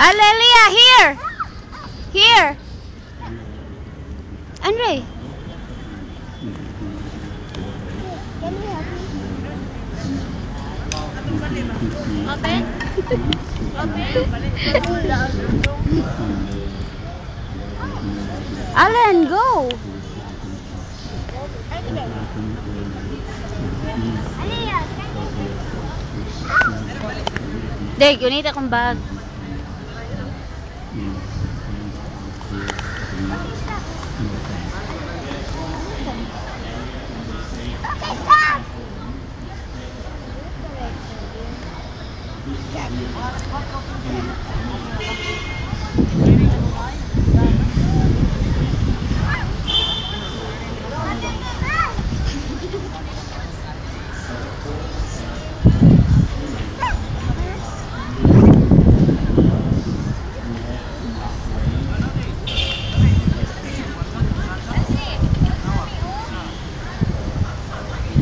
Alelia, here! Here! Andre! Can you help me? Open? Alan, go! Dek, unit akong bag.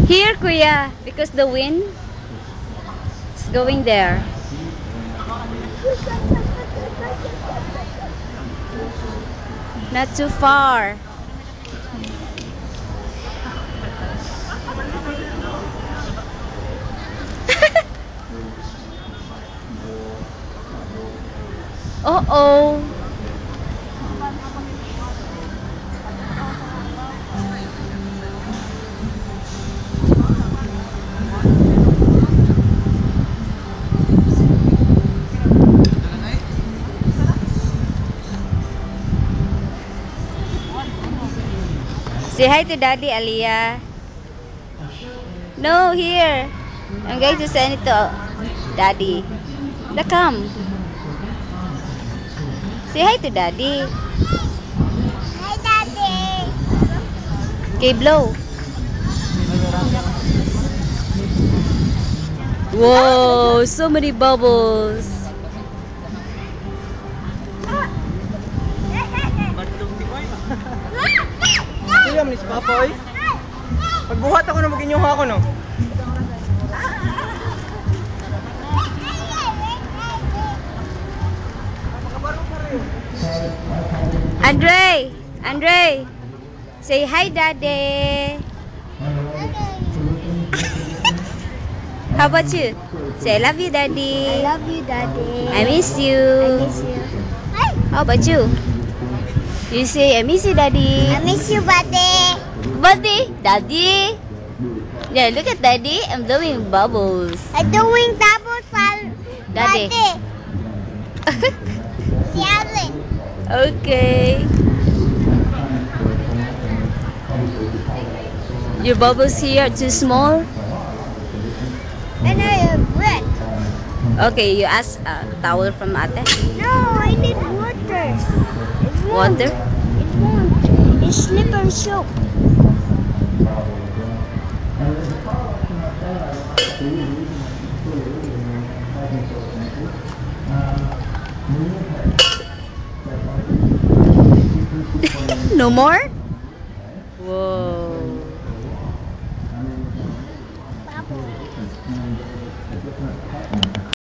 Here, Kuya, because the wind is going there. Not too far. Uh-oh. Say hi to Daddy, Aliyah. No, here. I'm going to send it to Daddy. Come. Say hi to Daddy. Hi, Daddy. Okay, blow. Whoa, so many bubbles. Kuya, manis pa po eh. Pagbuhat ako na mag-inyuha ako no. Andre, Andre, say hi, Daddy. How about you? Say I love you, Daddy. I love you, Daddy. I miss you. I miss you. How about you? You say I miss you, Daddy. I miss you, buddy. Buddy, Daddy. Yeah, look at Daddy. I'm doing bubbles. I'm doing double for Daddy. Si Allen. Okay. Your bubbles here are too small. And I have bread. Okay, you ask a towel from Ate. No, I need water. It won't. Water? It won't. It's slippery soap. No more?